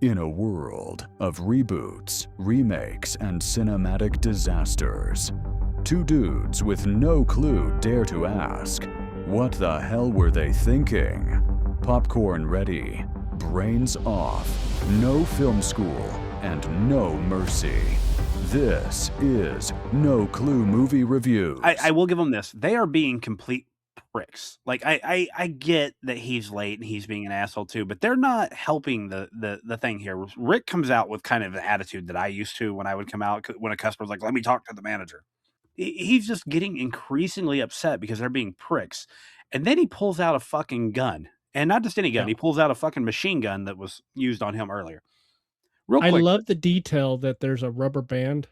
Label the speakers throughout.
Speaker 1: In a world of reboots, remakes, and cinematic disasters, two dudes with no clue dare to ask, what the hell were they thinking? Popcorn ready, brains off, no film school, and no mercy. This is No Clue Movie Reviews.
Speaker 2: I will give them this. They are being complete pricks. Like, I get that he's late and he's being an asshole too, but they're not helping the thing here. Rick comes out with kind of the attitude that I used to when I would come out when a customer's like, let me talk to the manager. He's just getting increasingly upset because they're being pricks. And then he pulls out a fucking gun. And not just any gun.
Speaker 3: Yeah.
Speaker 2: He pulls out a fucking machine gun that was used on him earlier. Real
Speaker 3: I
Speaker 2: quick.
Speaker 3: love the detail that there's a rubber band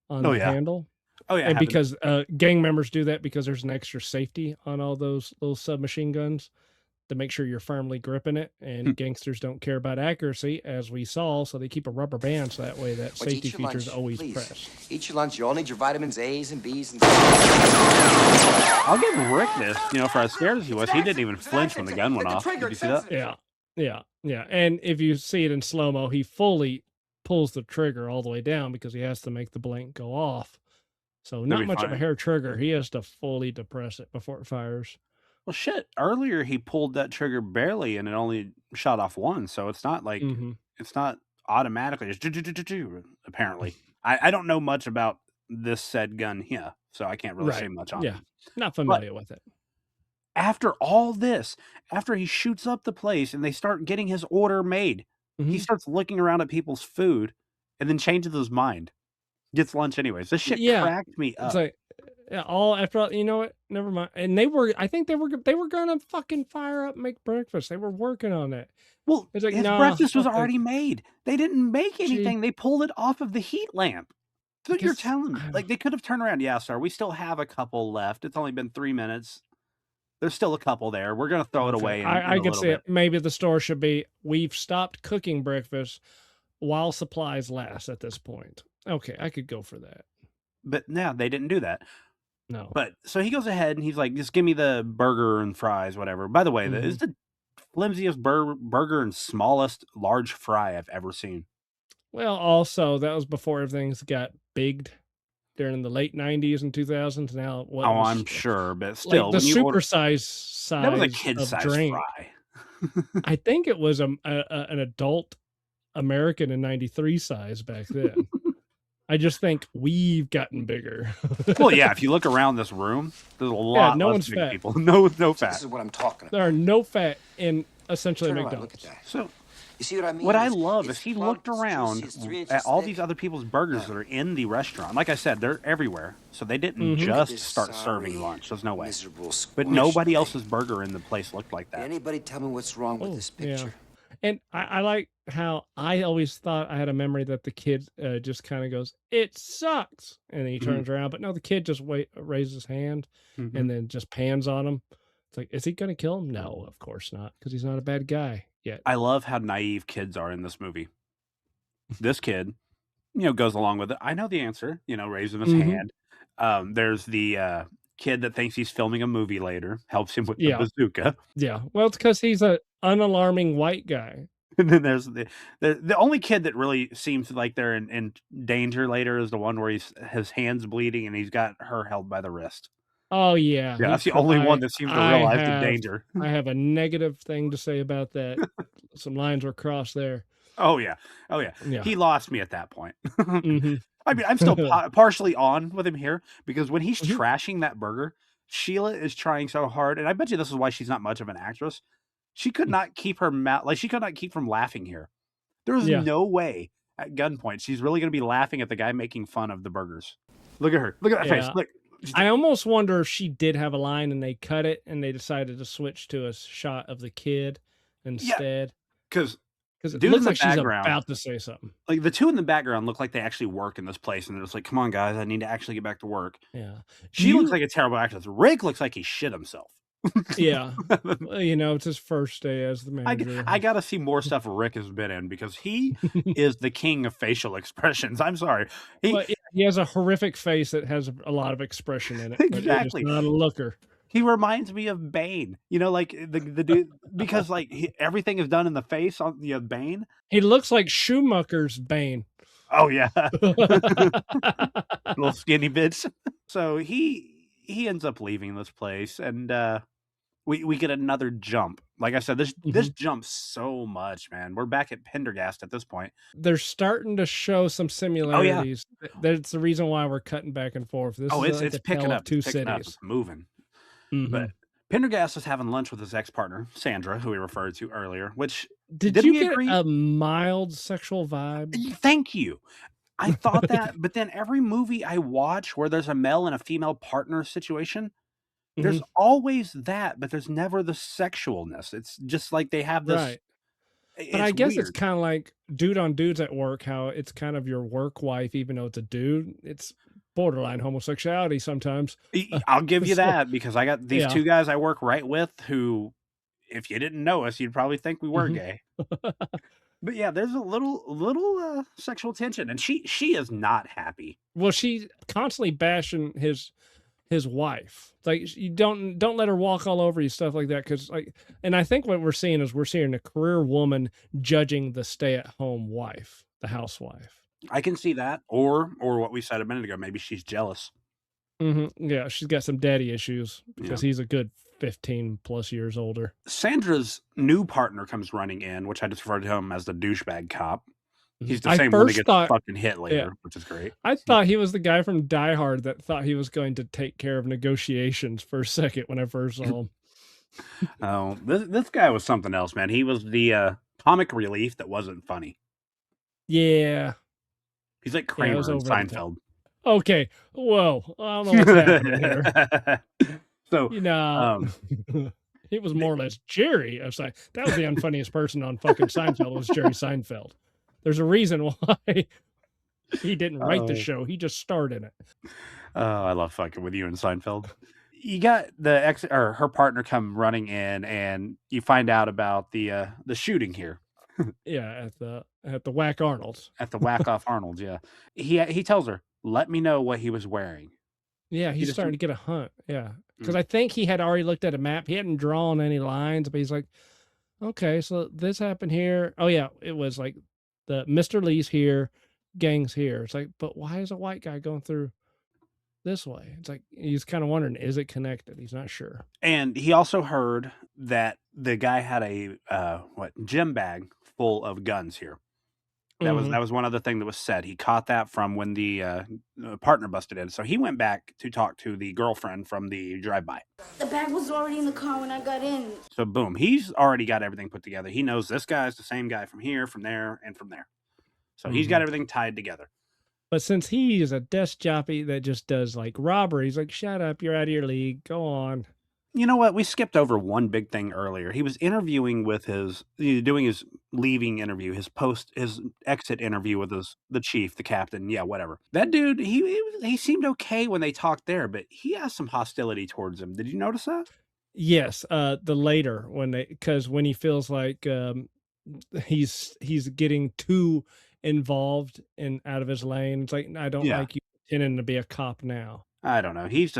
Speaker 3: on the handle.
Speaker 2: Oh, yeah.
Speaker 3: And because gang members do that because there's an extra safety on all those little submachine guns to make sure you're firmly gripping it. And gangsters don't care about accuracy, as we saw, so they keep a rubber band so that way that safety feature is always pressed.
Speaker 4: Eat your lunch. You all need your vitamins A's and B's and
Speaker 2: I'll give Rick this. You know, for as scared as he was, he didn't even flinch when the gun went off. Did you see that?
Speaker 3: Yeah. And if you see it in slow-mo, he fully pulls the trigger all the way down because he has to make the blank go off. So not much of a hair trigger. He has to fully depress it before it fires.
Speaker 2: Well, shit. Earlier, he pulled that trigger barely, and it only shot off one. So it's not like it's not automatically just apparently. I don't know much about this said gun here, so I can't really say much on it.
Speaker 3: Yeah, not familiar with it.
Speaker 2: After all this, after he shoots up the place and they start getting his order made, he starts looking around at people's food and then changes his mind. Gets lunch anyways. This shit cracked me up.
Speaker 3: It's like all after all, you know what? Never mind. And I think they were gonna fucking fire up and make breakfast. They were working on it.
Speaker 2: Well, it's like, his breakfast was already made. They didn't make anything. They pulled it off of the heat lamp. So you're telling me, like, they could have turned around. Yeah, sir, we still have a couple left. It's only been 3 minutes. There's still a couple there. We're gonna throw it away.
Speaker 3: I could see it. Maybe the store should be, we've stopped cooking breakfast while supplies last at this point. Okay, I could go for that.
Speaker 2: But no, they didn't do that.
Speaker 3: No.
Speaker 2: But so he goes ahead and he's like, just give me the burger and fries, whatever. By the way, that is the flimsiest burger and smallest large fry I've ever seen.
Speaker 3: Well, also, that was before things got bigged during the late 90s and 2000s. Now,
Speaker 2: I'm sure, but still.
Speaker 3: Like the supersize size.
Speaker 2: That was a kid-sized fry.
Speaker 3: I think it was an adult American in 93 size back then. I just think we've gotten bigger.
Speaker 2: Well, yeah, if you look around this room, there's a lot less big
Speaker 3: fat.
Speaker 2: people. No fat.
Speaker 4: This is what I'm talking about.
Speaker 3: There are no fat in essentially a McDonald's.
Speaker 4: Look at that.
Speaker 2: So,
Speaker 4: you see what I mean?
Speaker 2: What I love is he looked around at all these other people's burgers that are in the restaurant. Like I said, they're everywhere. So they didn't just start serving lunch. There's no way. But nobody else's burger in the place looked like that.
Speaker 4: Anybody tell me what's wrong with this picture?
Speaker 3: Yeah. And I like how I always thought I had a memory that the kid just kind of goes, it sucks. And then he turns around. But no, the kid just raises his hand and then just pans on him. It's like, is he going to kill him? No, of course not. Because he's not a bad guy yet.
Speaker 2: I love how naive kids are in this movie. This kid, goes along with it. I know the answer, raising his hand. There's the kid that thinks he's filming a movie later, helps him with the bazooka.
Speaker 3: Yeah. Well, it's because he's an unalarming white guy.
Speaker 2: And then there's the only kid that really seems like they're in danger later is the one where his hand's bleeding and he's got her held by the wrist.
Speaker 3: Oh, yeah.
Speaker 2: Yeah, that's the only one that seems to realize the danger.
Speaker 3: I have a negative thing to say about that. Some lines were crossed there.
Speaker 2: Oh, yeah. He lost me at that point. I mean, I'm still partially on with him here because when he's trashing that burger, Sheila is trying so hard. And I bet you this is why she's not much of an actress. She could not keep her mouth, she could not keep from laughing here. There was no way at gunpoint she's really going to be laughing at the guy making fun of the burgers. Look at her. Look at that face. Look.
Speaker 3: I almost wonder if she did have a line and they cut it and they decided to switch to a shot of the kid instead.
Speaker 2: Because
Speaker 3: it looks like she's about to say something.
Speaker 2: Like the two in the background look like they actually work in this place and they're just like, come on, guys, I need to actually get back to work.
Speaker 3: Yeah.
Speaker 2: She looks like a terrible actress. Rick looks like he shit himself.
Speaker 3: Yeah. It's his first day as the manager.
Speaker 2: I got to see more stuff Rick has been in because he is the king of facial expressions. I'm sorry.
Speaker 3: He has a horrific face that has a lot of expression in it.
Speaker 2: Exactly.
Speaker 3: But it is not a looker.
Speaker 2: He reminds me of Bane. You know, like the dude because like everything is done in the face on Bane.
Speaker 3: He looks like Schumacher's Bane.
Speaker 2: Oh yeah, little skinny bitch. So he ends up leaving this place, and we get another jump. Like I said, this jumps so much, man. We're back at Pendergast at this point.
Speaker 3: They're starting to show some similarities. Oh, yeah. That's the reason why we're cutting back and forth. This is
Speaker 2: it's
Speaker 3: like
Speaker 2: picking up.
Speaker 3: Two
Speaker 2: it's picking
Speaker 3: cities.
Speaker 2: Up. It's moving. But Pendergast is having lunch with his ex-partner, Sandra, who we referred to earlier, which
Speaker 3: did you get a mild sexual vibe?
Speaker 2: Thank you. I thought that, but then every movie I watch where there's a male and a female partner situation, there's always that, but there's never the sexualness. It's just like they have this.
Speaker 3: Right. But I guess it's kind of like dude on dudes at work, how it's kind of your work wife, even though it's a dude. It's borderline homosexuality sometimes.
Speaker 2: I'll give you that, because I got these two guys I work right with who, if you didn't know us, you'd probably think we were gay. But yeah, there's a little sexual tension, and she is not happy.
Speaker 3: Well, she's constantly bashing his wife. Like, you don't let her walk all over you, stuff like that. Because and I think what we're seeing a career woman judging the stay-at-home wife, the housewife.
Speaker 2: I can see that, or what we said a minute ago. Maybe she's jealous.
Speaker 3: Yeah, she's got some daddy issues because he's a good 15 plus years older.
Speaker 2: Sandra's new partner comes running in, which I just referred to him as the douchebag cop. He's the same one that gets fucking hit later, which is great.
Speaker 3: I thought he was the guy from Die Hard that thought he was going to take care of negotiations for a second when I first saw him.
Speaker 2: Oh, this guy was something else, man. He was the comic relief that wasn't funny.
Speaker 3: Yeah.
Speaker 2: He's like Kramer in Seinfeld.
Speaker 3: Okay. Whoa. I don't know what's happening here.
Speaker 2: So,
Speaker 3: he was more or less Jerry. I was like, that was the unfunniest person on fucking Seinfeld was Jerry Seinfeld. There's a reason why he didn't write the show. He just starred in it.
Speaker 2: Oh, I love fucking with you in Seinfeld. You got her partner come running in, and you find out about the shooting here.
Speaker 3: Yeah, at the Whack Arnold's.
Speaker 2: At the Whack Off Arnold's, yeah. He tells her, let me know what he was wearing.
Speaker 3: Yeah, he's starting to get a hunt. Yeah. Because I think he had already looked at a map. He hadn't drawn any lines, but he's like, okay, so this happened here. Oh, yeah, it was like the Mr. Lee's here, gang's here. It's like, but why is a white guy going through this way? It's like, he's kind of wondering, is it connected? He's not sure.
Speaker 2: And he also heard that the guy had a gym bag full of guns here. That was one other thing that was said. He caught that from when the partner busted in. So he went back to talk to the girlfriend from the drive-by.
Speaker 5: The bag was already in the car when I got in.
Speaker 2: So boom, he's already got everything put together. He knows this guy's the same guy from here, from there, and from there. So he's got everything tied together.
Speaker 3: But since he is a desk jockey that just does like robberies, like, shut up, you're out of your league, go on.
Speaker 2: You know what? We skipped over one big thing earlier. He was interviewing with doing his leaving interview, his exit interview with the chief, the captain. Yeah, whatever. That dude, he seemed okay when they talked there, but he has some hostility towards him. Did you notice that?
Speaker 3: Yes. The later because when he feels like he's getting too involved and out of his lane, it's like, I don't like you pretending to be a cop now.
Speaker 2: I don't know. He's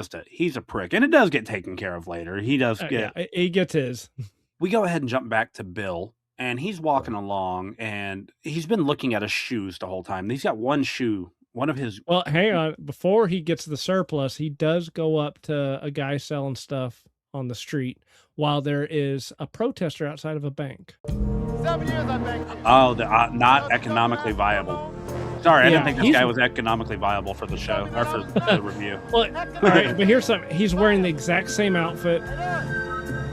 Speaker 2: a prick, and it does get taken care of later. He does
Speaker 3: he gets his.
Speaker 2: We go ahead and jump back to Bill, and he's walking along, and he's been looking at his shoes the whole time. He's got one shoe, one of his.
Speaker 3: Well, hang on. Before he gets the surplus, he does go up to a guy selling stuff on the street while there is a protester outside of a bank.
Speaker 5: 7 years, I think.
Speaker 2: Oh, the not economically viable. Sorry, I didn't think this guy was economically viable for the show or for the review.
Speaker 3: Well, all right, but here's something. He's wearing the exact same outfit.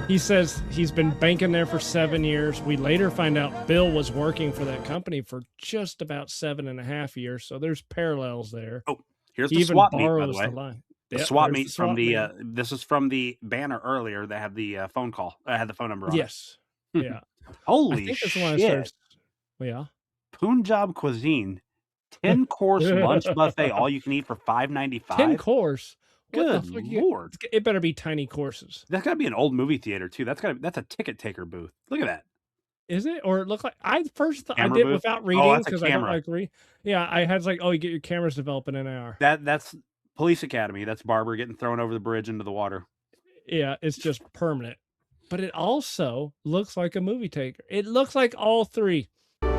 Speaker 3: He says he's been banking there for 7 years. We later find out Bill was working for that company for just about 7.5 years. So there's parallels there.
Speaker 2: Oh, here's the swap meet, by the way. The swap meet from the this is from the banner earlier that had the phone call. I had the phone number on
Speaker 3: yes.
Speaker 2: it.
Speaker 3: Yeah.
Speaker 2: Holy shit.
Speaker 3: Yeah.
Speaker 2: Punjab cuisine. 10-course lunch buffet, all you can eat for $5.95.
Speaker 3: 10 course.
Speaker 2: Good Lord!
Speaker 3: It better be tiny courses.
Speaker 2: That's got to be an old movie theater too. That's a ticket taker booth. Look at that.
Speaker 3: Is it? Or it looked like I first thought I did booth? Without reading because I don't like read. Yeah, I had like, you get your cameras developed in an hour.
Speaker 2: That's Police Academy. That's Barber getting thrown over the bridge into the water.
Speaker 3: Yeah, it's just permanent. But it also looks like a movie taker. It looks like all three.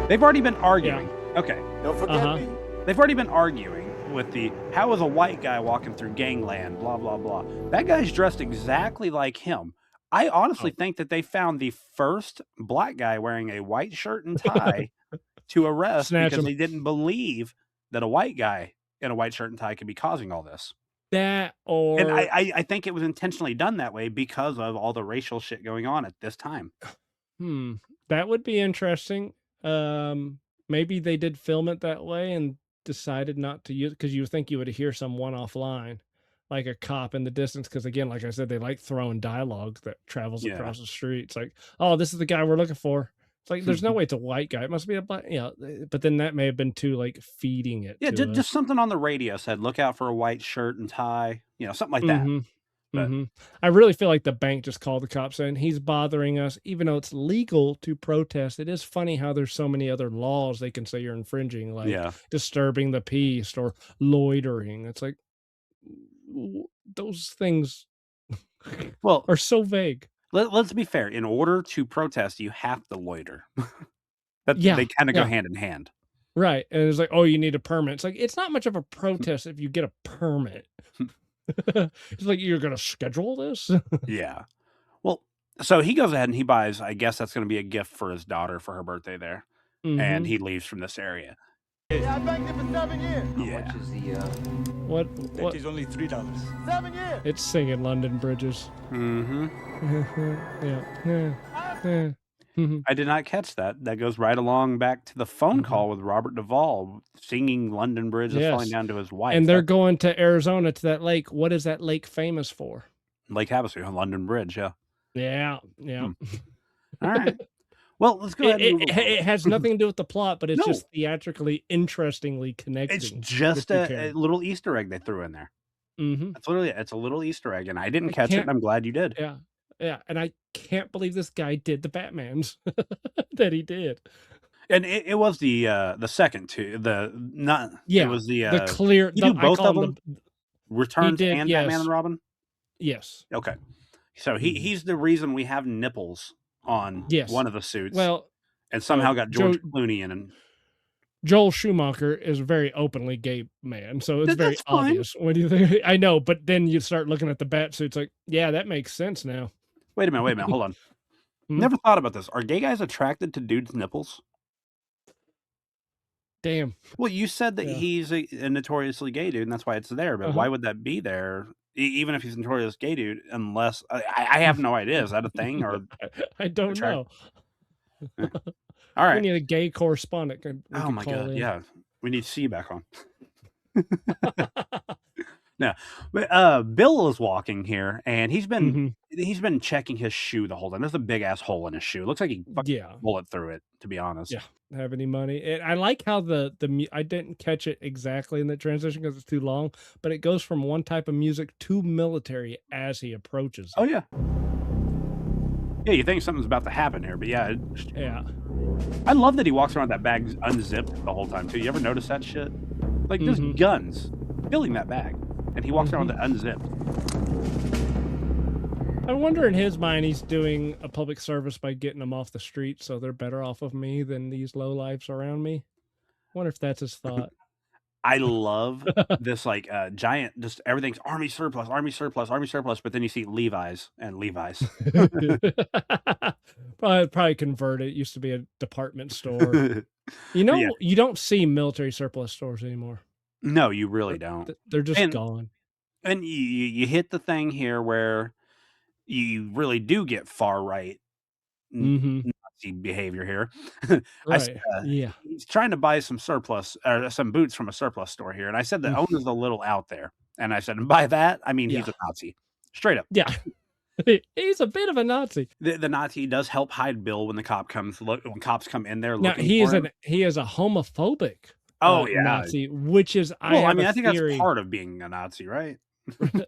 Speaker 2: They've already been arguing.
Speaker 3: Yeah.
Speaker 2: Okay.
Speaker 5: Don't forget me.
Speaker 2: They've already been arguing with how is a white guy walking through gangland, blah, blah, blah. That guy's dressed exactly like him. I honestly think that they found the first black guy wearing a white shirt and tie to arrest because they didn't believe that a white guy in a white shirt and tie could be causing all this.
Speaker 3: That or...
Speaker 2: And I think it was intentionally done that way because of all the racial shit going on at this time.
Speaker 3: That would be interesting. Maybe they did film it that way and decided not to use, because you would think you would hear some one-off line, like a cop in the distance. Because again, like I said, they like throwing dialogue that travels across the street. It's like, oh, this is the guy we're looking for. It's like, there's no way it's a white guy. It must be a black, but then that may have been too, like, feeding it.
Speaker 2: Yeah, just something on the radio said, look out for a white shirt and tie, something like that. But
Speaker 3: I really feel like the bank just called the cops saying he's bothering us, even though it's legal to protest. It is funny how there's so many other laws they can say you're infringing, like disturbing the peace or loitering. It's like, those things are so vague.
Speaker 2: Let's be fair. In order to protest, you have to loiter. They kind of go hand in hand.
Speaker 3: Right. And it's like, oh, you need a permit. It's like, it's not much of a protest if you get a permit. It's like, you're going to schedule this?
Speaker 2: Yeah. Well, so he goes ahead and he buys, I guess that's going to be a gift for his daughter for her birthday there. And he leaves from this area.
Speaker 5: Yeah, I banked it for 7 years.
Speaker 2: Yeah.
Speaker 4: How much is the,
Speaker 3: What?
Speaker 5: That is only $3. 7 years.
Speaker 3: It's singing London Bridges.
Speaker 2: I did not catch that. That goes right along back to the phone call with Robert Duvall singing London Bridge is falling down to his wife.
Speaker 3: And they're going to Arizona to that lake. What is that lake famous for?
Speaker 2: Lake Havasu, London Bridge,
Speaker 3: Yeah.
Speaker 2: All right. Well, let's go ahead.
Speaker 3: It has nothing to do with the plot, but it's just theatrically, interestingly connected.
Speaker 2: It's just a little Easter egg they threw in there. That's literally it. It's a little Easter egg, and I didn't catch it, and I'm glad you did.
Speaker 3: Yeah, and I can't believe this guy did the Batmans that he did.
Speaker 2: And it was the second two. It was the
Speaker 3: clear.
Speaker 2: You do both of them. Returns and Batman and Robin.
Speaker 3: Yes.
Speaker 2: Okay. So he's the reason we have nipples on one of the suits.
Speaker 3: Well,
Speaker 2: and somehow got George Clooney in. And
Speaker 3: Joel Schumacher is a very openly gay man, so it's very
Speaker 2: fine.
Speaker 3: obvious. What do you think? I know, but then you start looking at the bat suits, like, yeah, that makes sense now.
Speaker 2: Wait a minute, hold on. Never thought about this. Are gay guys attracted to dudes' nipples?
Speaker 3: Damn.
Speaker 2: Well, you said that he's a notoriously gay dude, and that's why it's there. But why would that be there, even if he's a notorious gay dude? Unless I have no idea. Is that a thing? Or
Speaker 3: I don't know.
Speaker 2: All right.
Speaker 3: We need a gay correspondent.
Speaker 2: Oh my god! Yeah, we need C back on. No, but Bill is walking here, and he's been checking his shoe the whole time. There's a big ass hole in his shoe. It looks like he bullet through it. To be honest,
Speaker 3: have any money? I like how the I didn't catch it exactly in the transition because it's too long, but it goes from one type of music to military as he approaches.
Speaker 2: Oh yeah, you think something's about to happen here, but yeah. I love that he walks around with that bag unzipped the whole time too. You ever notice that shit? Like there's guns filling that bag, and he walks around with it unzipped.
Speaker 3: I wonder in his mind he's doing a public service by getting them off the street, so they're better off of me than these lowlifes around me. I wonder if that's his thought.
Speaker 2: I love this like giant, just everything's army surplus, but then you see Levi's and Levi's.
Speaker 3: Probably converted. It used to be a department store. You don't see military surplus stores anymore.
Speaker 2: No, you really don't.
Speaker 3: They're just gone.
Speaker 2: And you hit the thing here where you really do get far right Nazi behavior here.
Speaker 3: Right.
Speaker 2: He's trying to buy some surplus or some boots from a surplus store here, and I said the owner's a little out there, and I said, and by that I mean he's a Nazi, straight up.
Speaker 3: Yeah. He's a bit of a Nazi.
Speaker 2: The Nazi does help hide Bill when the cop comes. When cops come in there looking
Speaker 3: he
Speaker 2: for him.
Speaker 3: He is a homophobic. Nazi, which is I think
Speaker 2: that's part of being a Nazi, right?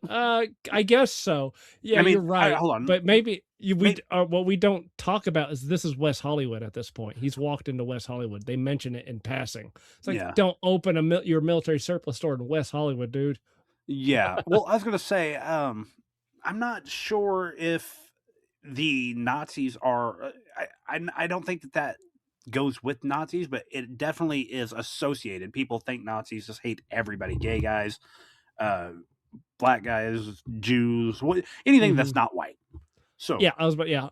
Speaker 3: I guess so. Yeah, you're right.
Speaker 2: Hold on,
Speaker 3: but maybe what we don't talk about is this is West Hollywood at this point. He's walked into West Hollywood. They mention it in passing. It's like don't open your military surplus store in West Hollywood, dude.
Speaker 2: Yeah. Well, I was gonna say, I'm not sure if the Nazis are. I don't think that goes with Nazis, but it definitely is associated. People think Nazis just hate everybody, gay guys, black guys, Jews, anything that's not white. So
Speaker 3: yeah, yeah.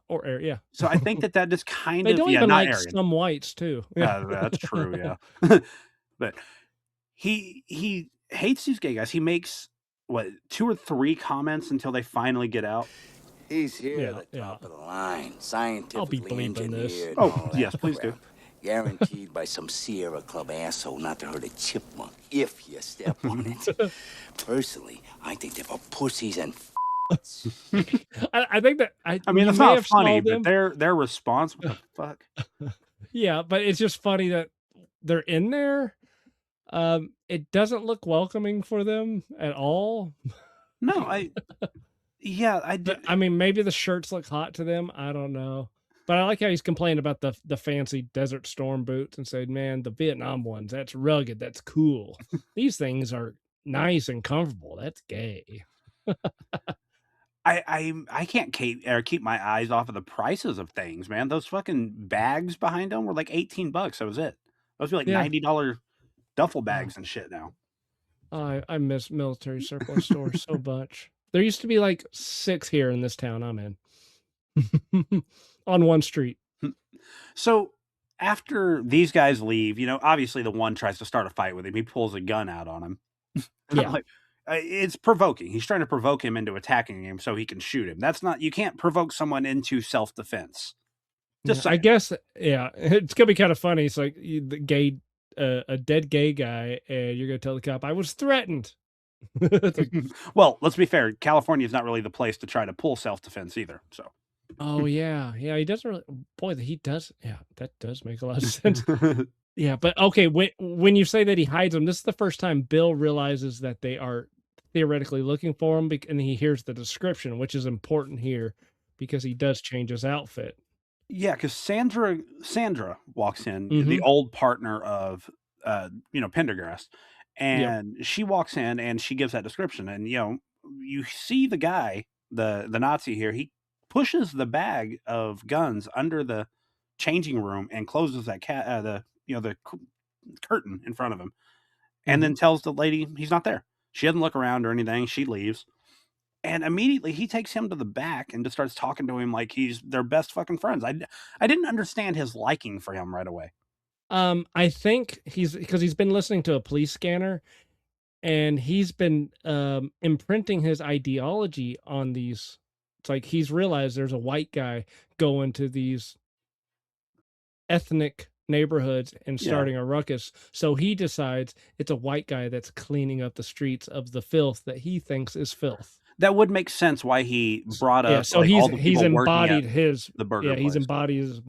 Speaker 2: So I think that just kind
Speaker 3: they
Speaker 2: of
Speaker 3: don't even
Speaker 2: not
Speaker 3: like
Speaker 2: Aryan.
Speaker 3: some whites too.
Speaker 2: That's true. Yeah, but he hates these gay guys. He makes 2 or 3 comments until they finally get out.
Speaker 4: He's here at the top of the line, scientifically engineered.
Speaker 2: Oh, yes, please do.
Speaker 4: Guaranteed by some Sierra Club asshole not to hurt a chipmunk if you step on it. Personally, I think they're for pussies and
Speaker 3: I think that
Speaker 2: I mean, it's not funny, but their response, what the fuck?
Speaker 3: Yeah, but it's just funny that they're in there. It doesn't look welcoming for them at all.
Speaker 2: No, I did.
Speaker 3: I mean, maybe the shirts look hot to them. I don't know. But I like how he's complaining about the fancy Desert Storm boots and said, man, the Vietnam ones, that's rugged. That's cool. These things are nice and comfortable. That's gay.
Speaker 2: I can't keep my eyes off of the prices of things, man. Those fucking bags behind them were like $18. That was it. Those were like $90 duffel bags and shit now.
Speaker 3: I miss military surplus stores so much. There used to be like 6 here in this town I'm in. On one street.
Speaker 2: So after these guys leave, obviously the one tries to start a fight with him. He pulls a gun out on him.
Speaker 3: Yeah.
Speaker 2: It's provoking. He's trying to provoke him into attacking him so he can shoot him. You can't provoke someone into self-defense.
Speaker 3: I guess, it's going to be kind of funny. It's like a dead gay guy, and you're going to tell the cop, I was threatened.
Speaker 2: Well, let's be fair. California is not really the place to try to pull self-defense either. So.
Speaker 3: Oh, yeah. Yeah, he doesn't really... Boy, he does... Yeah, that does make a lot of sense. Yeah, but okay, when you say that he hides them, this is the first time Bill realizes that they are theoretically looking for him, and he hears the description, which is important here, because he does change his outfit.
Speaker 2: Yeah, because Sandra walks in, the old partner of, Pendergast, and she walks in and she gives that description, and, you see the guy, the Nazi here, he pushes the bag of guns under the changing room and closes that the curtain in front of him, and then tells the lady he's not there. She doesn't look around or anything. She leaves, and immediately he takes him to the back and just starts talking to him like he's their best fucking friends. I didn't understand his liking for him right away.
Speaker 3: I think because he's been listening to a police scanner, and he's been imprinting his ideology on these. It's like he's realized there's a white guy going to these ethnic neighborhoods and starting a ruckus. So he decides it's a white guy that's cleaning up the streets of the filth that he thinks is filth.
Speaker 2: That would make sense why he brought up.
Speaker 3: Yeah, so he's embodied the burger. Yeah, he's
Speaker 2: place.
Speaker 3: embodied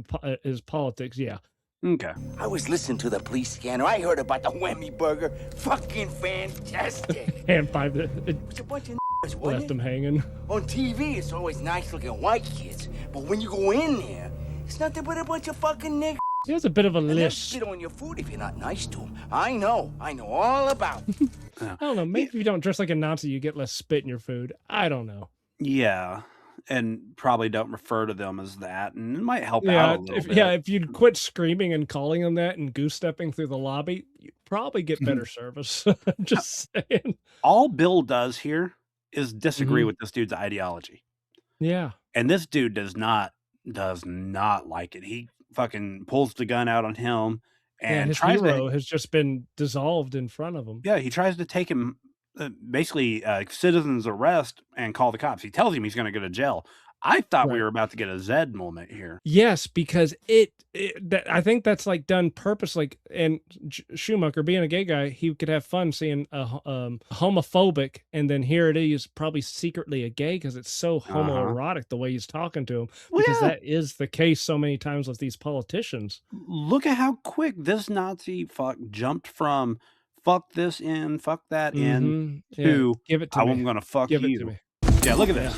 Speaker 3: his politics. Yeah.
Speaker 2: Okay.
Speaker 4: I was listening to the police scanner. I heard about the whammy burger. Fucking fantastic.
Speaker 3: And 5
Speaker 4: It's a bunch of
Speaker 3: left him hanging.
Speaker 4: On TV, it's always nice-looking white kids. But when you go in there, it's nothing but a bunch of fucking niggas.
Speaker 3: He has a bit of a list.
Speaker 4: Spit on your food if you're not nice to them. I know all about it.
Speaker 3: I don't know. Maybe if you don't dress like a Nazi, you get less spit in your food. I don't know.
Speaker 2: Yeah. And probably don't refer to them as that, and it might help out a little bit.
Speaker 3: Yeah, if you'd quit screaming and calling them that and goose-stepping through the lobby, you'd probably get better service. Just saying.
Speaker 2: All Bill does here is disagree with this dude's ideology.
Speaker 3: Yeah.
Speaker 2: And this dude does not like it. He fucking pulls the gun out on him, and
Speaker 3: his hero has just been dissolved in front of him.
Speaker 2: Yeah, he tries to take him, basically citizen's arrest and call the cops. He tells him he's going to go to jail. I thought we were about to get a Zed moment here.
Speaker 3: Yes, because I think that's like done purposely. And Schumacher, being a gay guy, he could have fun seeing a homophobic, and then here it is, probably secretly a gay because it's so homoerotic the way he's talking to him. Because that is the case so many times with these politicians.
Speaker 2: Look at how quick this Nazi fuck jumped from fuck this in, fuck that in, to
Speaker 3: give it to me.
Speaker 2: I'm gonna fuck
Speaker 3: give
Speaker 2: you.
Speaker 3: It to me.
Speaker 2: Yeah, look at this.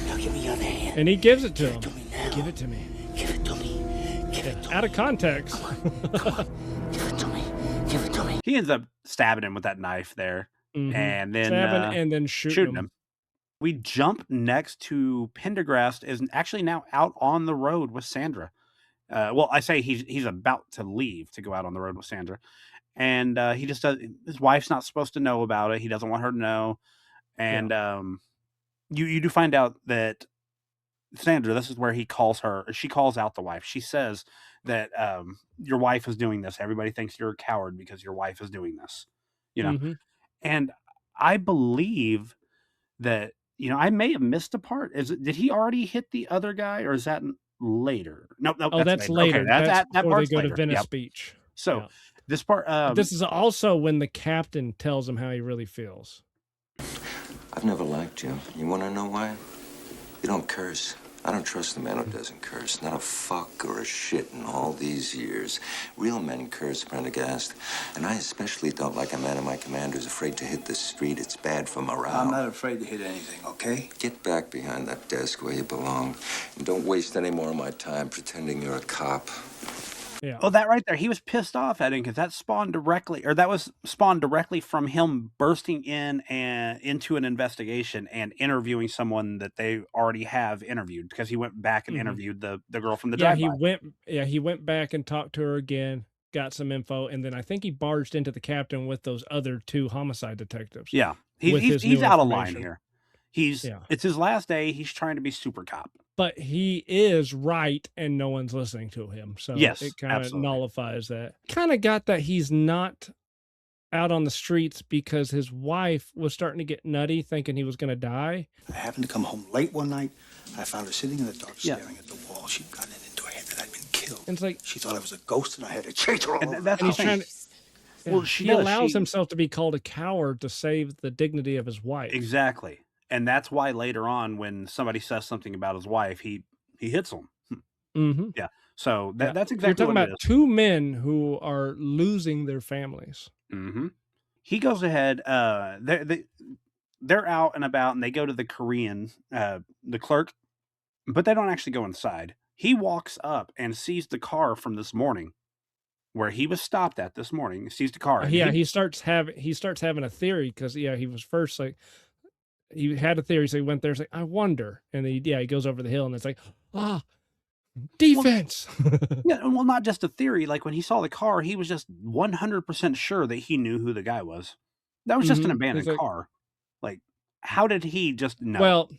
Speaker 4: Now give me your other hand.
Speaker 3: And he gives it to him.
Speaker 4: Give it to me now.
Speaker 3: Give it to me.
Speaker 4: Give it to me. Give it to me.
Speaker 3: Out of context.
Speaker 4: Come on. Give it to me. Give it to me.
Speaker 2: He ends up stabbing him with that knife there, and then
Speaker 3: stabbing and then shooting him.
Speaker 2: We jump next to Pendergrast is actually now out on the road with Sandra. Well, I say he's about to leave to go out on the road with Sandra, and he just does. His wife's not supposed to know about it. He doesn't want her to know, and you do find out that Sandra. This is where he calls her. She calls out the wife. She says that your wife is doing this. Everybody thinks you're a coward because your wife is doing this. You know, and I believe that. I may have missed a part. Did he already hit the other guy, or is that later? No,
Speaker 3: Oh, that's later.
Speaker 2: Okay,
Speaker 3: that's
Speaker 2: that
Speaker 3: before they
Speaker 2: part's
Speaker 3: go
Speaker 2: later.
Speaker 3: to Venice
Speaker 2: Yep.
Speaker 3: Beach.
Speaker 2: So this part,
Speaker 3: this is also when the captain tells him how he really feels.
Speaker 6: I've never liked you. You want to know why? You don't curse. I don't trust a man who doesn't curse. Not a fuck or a shit in all these years. Real men curse, Prendergast. And I especially don't like a man in my command who's afraid to hit the street. It's bad for morale.
Speaker 4: I'm not afraid to hit anything, okay?
Speaker 6: Get back behind that desk where you belong. And don't waste any more of my time pretending you're a cop.
Speaker 3: Yeah.
Speaker 2: Oh, that right there. He was pissed off at him because that was spawned directly from him bursting in and into an investigation and interviewing someone that they already have interviewed, because he went back and interviewed the girl from the drive-by.
Speaker 3: He went back and talked to her again, got some info, and then I think he barged into the captain with those other 2 homicide detectives.
Speaker 2: Yeah. He's out of line here. It's his last day. He's trying to be super cop.
Speaker 3: But he is right, and no one's listening to him. So
Speaker 2: yes,
Speaker 3: it kind of nullifies that. Kind of got that he's not out on the streets because his wife was starting to get nutty, thinking he was going to die.
Speaker 7: I happened to come home late one night. I found her sitting in the dark, staring at the wall. She'd gotten it into her head that I'd been killed.
Speaker 3: And it's like
Speaker 7: she thought I was a ghost, and I had to chase her all over.
Speaker 2: That's
Speaker 3: and he's trying to.
Speaker 2: Well,
Speaker 3: he allows himself to be called a coward to save the dignity of his wife.
Speaker 2: Exactly. And that's why later on, when somebody says something about his wife, he hits them. Yeah. So that's exactly
Speaker 3: You're talking
Speaker 2: what
Speaker 3: about
Speaker 2: it is.
Speaker 3: 2 men who are losing their families.
Speaker 2: He goes ahead. They're out and about, and they go to the Korean, the clerk, but they don't actually go inside. He walks up and sees the car from this morning, where he was stopped at this morning. He sees the car.
Speaker 3: He starts having a theory because he was first like. He had a theory, so he went there. It's like, I wonder, and he goes over the hill, and it's like, D-Fens.
Speaker 2: Well, not just a theory. Like when he saw the car, he was just 100% sure that he knew who the guy was. That was just an abandoned car. Like, how did he just know?
Speaker 3: Well,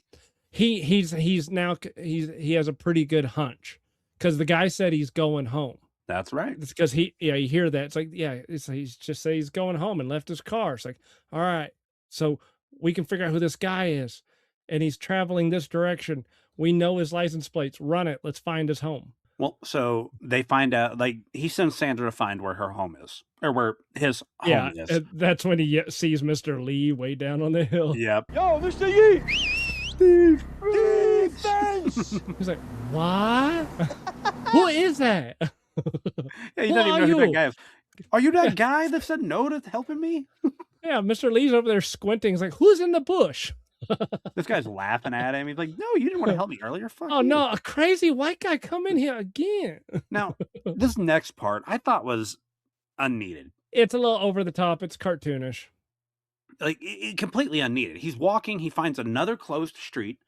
Speaker 3: he has a pretty good hunch because the guy said he's going home.
Speaker 2: That's right.
Speaker 3: It's because you hear that. It's like, he's just say he's going home and left his car. It's like, all right, so we can figure out who this guy is, and he's traveling this direction. We know his license plates. Run it. Let's find his home.
Speaker 2: Well, so they find out, like, he sends Sandra to find where her home is, or where his home is.
Speaker 3: That's when he sees Mr. Lee way down on the hill.
Speaker 2: Yep.
Speaker 5: Yo, Mr. Yee! D-Fens!
Speaker 3: He's like, what? Who is that?
Speaker 2: He doesn't even know who that guy is. Are you that guy that said no to helping me?
Speaker 3: Yeah, Mr. Lee's over there squinting. He's like, who's in the bush?
Speaker 2: This guy's laughing at him. He's like, no, you didn't want to help me earlier. Fuck you.
Speaker 3: No, a crazy white guy come in here again.
Speaker 2: Now, this next part I thought was unneeded.
Speaker 3: It's a little over the top. It's cartoonish.
Speaker 2: Like, completely unneeded. He's walking. He finds another closed street.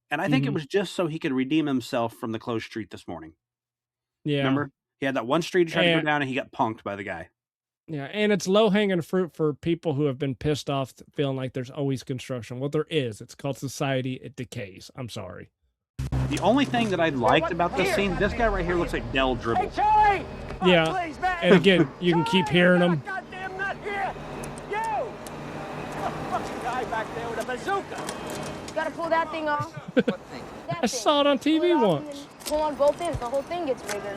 Speaker 2: And I think it was just so he could redeem himself from the closed street this morning.
Speaker 3: Yeah.
Speaker 2: Remember? He had that one street he tried to go down, and he got punked by the guy.
Speaker 3: Yeah, and it's low-hanging fruit for people who have been pissed off feeling like there's always construction. Well, there is. It's called society. It decays. I'm sorry.
Speaker 2: The only thing that I liked about this scene, this guy right here looks like Del Dribble.
Speaker 5: Hey, Charlie!
Speaker 3: Yeah,
Speaker 5: Please, man.
Speaker 3: and again, you can keep hearing him.
Speaker 5: Goddamn nut here! You! Fucking guy back there with a bazooka!
Speaker 8: Gotta pull that thing off.
Speaker 9: What thing?
Speaker 3: I saw it on TV once.
Speaker 8: Pull on both ends, the whole thing gets bigger.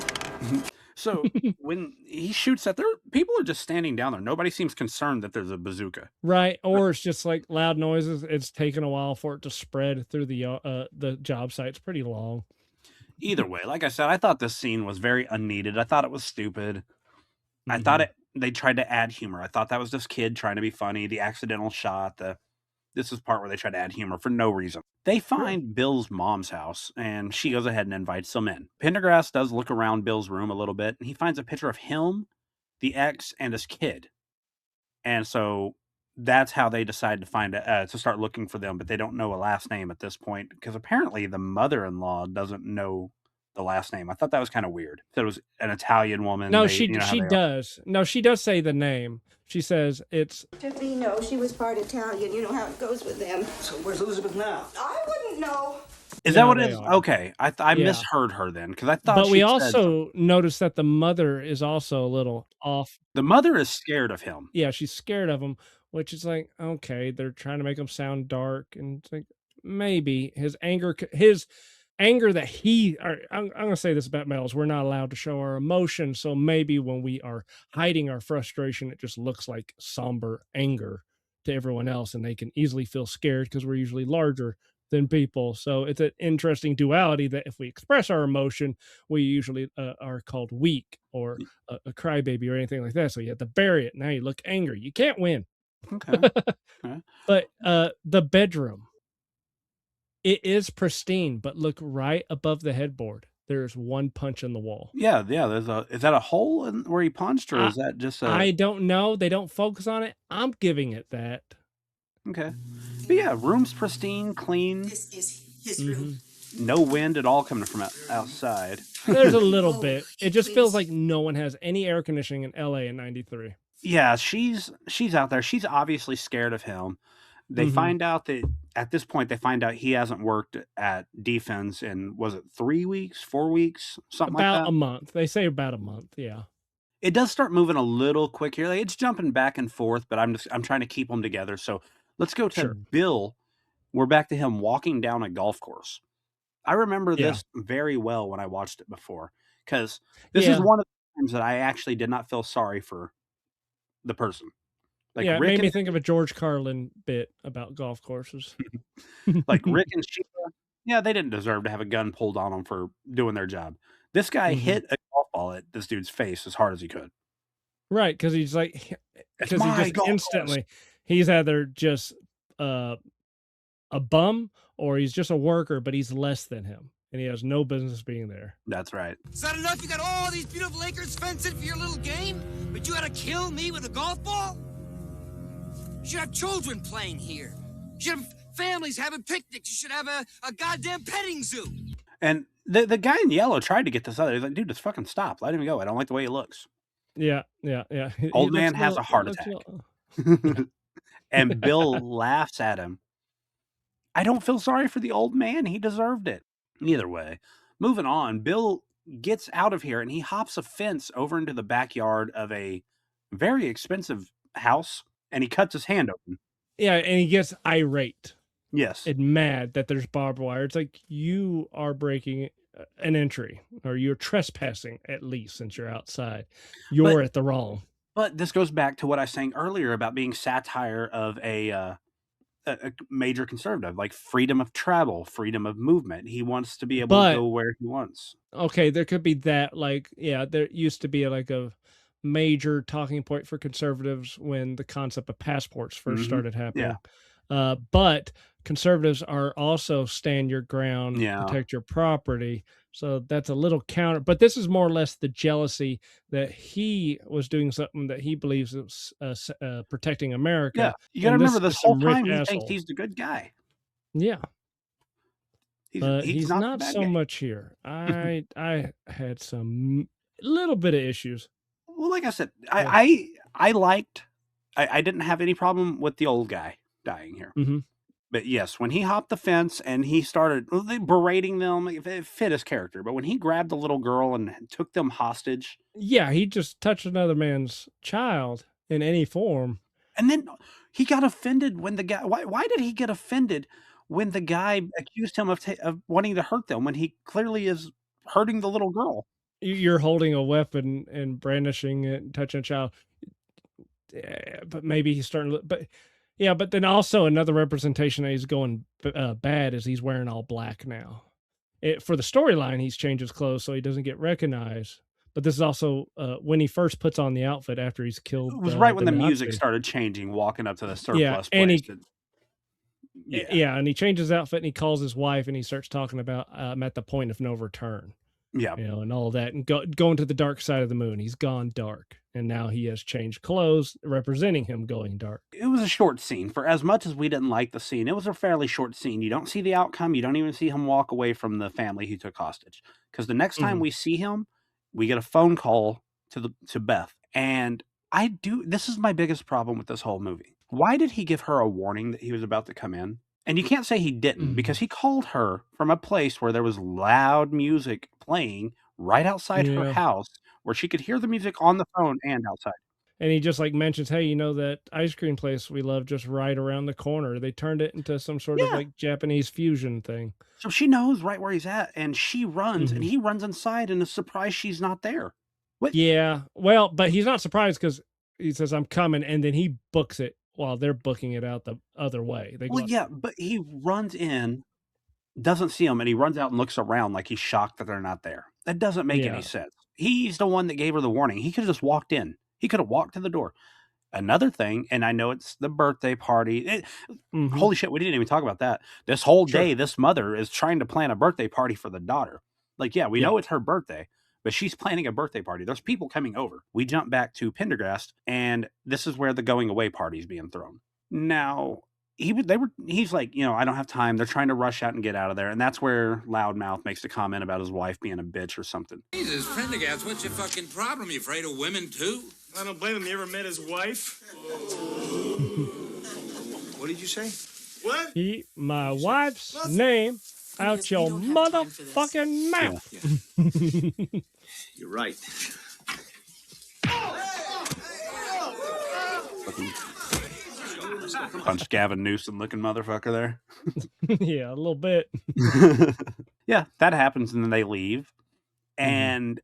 Speaker 2: So when he shoots at there, people are just standing down there. Nobody seems concerned that there's a bazooka.
Speaker 3: Right, or it's just like loud noises. It's taken a while for it to spread through the job site. It's pretty long.
Speaker 2: Either way, like I said, I thought this scene was very unneeded. I thought it was stupid. I thought they tried to add humor. I thought that was this kid trying to be funny. The accidental shot. This is part where they try to add humor for no reason. They find Bill's mom's house, and she goes ahead and invites them in. Pendergrast does look around Bill's room a little bit, and he finds a picture of him, the ex, and his kid. And so that's how they decide to to start looking for them, but they don't know a last name at this point because apparently the mother-in-law doesn't know the last name. I thought that was kind of weird. That it was an Italian woman.
Speaker 3: No,
Speaker 2: You know how
Speaker 3: she
Speaker 2: they are.
Speaker 3: does. No, she does say the name. She says it's.
Speaker 9: Tiffany, no, she was part Italian. You know how it goes with them.
Speaker 7: So where's Elizabeth now?
Speaker 9: I wouldn't know.
Speaker 2: Is that what it is? Okay, I misheard her then because I thought.
Speaker 3: But we also noticed that the mother is also a little off.
Speaker 2: The mother is scared of him.
Speaker 3: Yeah, she's scared of him, which is like, okay, they're trying to make him sound dark, and it's like maybe his anger that I'm gonna say this about males, we're not allowed to show our emotion, so maybe when we are hiding our frustration, it just looks like somber anger to everyone else, and they can easily feel scared because we're usually larger than people. So it's an interesting duality that if we express our emotion, we usually are called weak or a crybaby or anything like that. So you have to bury it. Now you look angry. You can't win.
Speaker 2: Okay.
Speaker 3: But the bedroom, it is pristine, but look right above the headboard. There's one punch in the wall.
Speaker 2: Yeah. Is that a hole where he punched, or is that just
Speaker 3: I don't know. They don't focus on it. I'm giving it that.
Speaker 2: Okay. But yeah, room's pristine, clean.
Speaker 9: This is his room.
Speaker 2: No wind at all coming from outside.
Speaker 3: There's a little bit. It just feels like no one has any air conditioning in LA in 93.
Speaker 2: Yeah, she's out there. She's obviously scared of him. They find out that at this point, he hasn't worked at D-Fens in, was it 3 weeks, 4 weeks, something like that?
Speaker 3: About a month. They say about a month. Yeah.
Speaker 2: It does start moving a little quick here. Like, it's jumping back and forth, but I'm trying to keep them together. So let's go to Bill. We're back to him walking down a golf course. I remember this very well when I watched it before, because this is one of the times that I actually did not feel sorry for the person. Like
Speaker 3: it
Speaker 2: Rick
Speaker 3: made me think of a George Carlin bit about golf courses.
Speaker 2: Like Rick and Sheila, they didn't deserve to have a gun pulled on them for doing their job. This guy hit a golf ball at this dude's face as hard as he could.
Speaker 3: Right, because he's like, because he just instantly, he's either just a bum or he's just a worker, but he's less than him, and he has no business being there.
Speaker 2: That's right.
Speaker 10: Is that enough? You got all these beautiful acres fenced in for your little game, but you had to kill me with a golf ball? You should have children playing here. You should have families having picnics. You should have a goddamn petting zoo.
Speaker 2: And the guy in yellow tried to get this other. He's like, dude, just fucking stop. Let him go. I don't like the way he looks.
Speaker 3: Yeah.
Speaker 2: Old man has a heart attack. And Bill laughs at him. I don't feel sorry for the old man. He deserved it. Either way, moving on, Bill gets out of here and he hops a fence over into the backyard of a very expensive house, and he cuts his hand open.
Speaker 3: Yeah, and he gets irate.
Speaker 2: Yes.
Speaker 3: And mad that there's barbed wire. It's like, you are breaking an entry, or you're trespassing, at least, since you're outside. You're at the wrong.
Speaker 2: But this goes back to what I was saying earlier about being satire of a major conservative, like freedom of travel, freedom of movement. He wants to be able to go where he wants.
Speaker 3: Okay, there could be that. Like, there used to be like a major talking point for conservatives when the concept of passports first started happening. But conservatives are also stand your ground, protect your property. So that's a little counter. But this is more or less the jealousy that he was doing something that he believes is protecting America.
Speaker 2: Yeah, you got to remember this whole time he thinks he's the good guy.
Speaker 3: Yeah. He's not so
Speaker 2: guy.
Speaker 3: much here. I had some little bit of issues.
Speaker 2: Well, like I said, I didn't have any problem with the old guy dying here. But yes, when he hopped the fence and he started berating them, it fit his character. But when he grabbed the little girl and took them hostage.
Speaker 3: Yeah, he just touched another man's child in any form.
Speaker 2: And then he got offended when the guy, why did he get offended when the guy accused him of wanting to hurt them when he clearly is hurting the little girl?
Speaker 3: You're holding a weapon and brandishing it and touching a child. But maybe he's starting to, but then also another representation that he's going bad is he's wearing all black now. For the storyline, he's changed his clothes so he doesn't get recognized. But this is also when he first puts on the outfit after he's killed.
Speaker 2: It was right when the music started changing, walking up to the surplus place.
Speaker 3: And he changes his outfit and he calls his wife and he starts talking about I'm at the point of no return.
Speaker 2: Yeah.
Speaker 3: You know, and all that, and going to the dark side of the moon. He's gone dark, and now he has changed clothes, representing him going dark.
Speaker 2: It was a short scene. For as much as we didn't like the scene, it was a fairly short scene. You don't see the outcome. You don't even see him walk away from the family he took hostage. Because the next time we see him, we get a phone call to Beth. And this is my biggest problem with this whole movie. Why did he give her a warning that he was about to come in? And you can't say he didn't, because he called her from a place where there was loud music playing right outside her house, where she could hear the music on the phone and outside.
Speaker 3: And he just like mentions, hey, you know that ice cream place we love just right around the corner? They turned it into some sort of like Japanese fusion thing.
Speaker 2: So she knows right where he's at, and she runs, and he runs inside and is surprised she's not there. What?
Speaker 3: Yeah, well, but he's not surprised because he says, I'm coming, and then he books it while they're booking it out the other way.
Speaker 2: Well, yeah, but he runs in, doesn't see him, and he runs out and looks around like he's shocked that they're not there. That doesn't make any sense. He's the one that gave her the warning. He could have just walked in. He could have walked to the door. Another thing, and I know it's the birthday party. Holy shit, we didn't even talk about that. This whole day, this mother is trying to plan a birthday party for the daughter. Like, we know it's her birthday, but she's planning a birthday party. There's people coming over. We jump back to Pendergast, and this is where the going away party is being thrown. Now, he's like, I don't have time. They're trying to rush out and get out of there. And that's where Loudmouth makes the comment about his wife being a bitch or something.
Speaker 10: Jesus, Prendergast, what's your fucking problem? You afraid of women too?
Speaker 11: I don't blame him. You ever met his wife?
Speaker 7: What did you say?
Speaker 11: What?
Speaker 3: Keep my wife's name out your motherfucking mouth.
Speaker 7: You're right.
Speaker 2: Punch Gavin Newsom looking motherfucker there.
Speaker 3: Yeah, a little bit.
Speaker 2: Yeah, that happens, and then they leave. And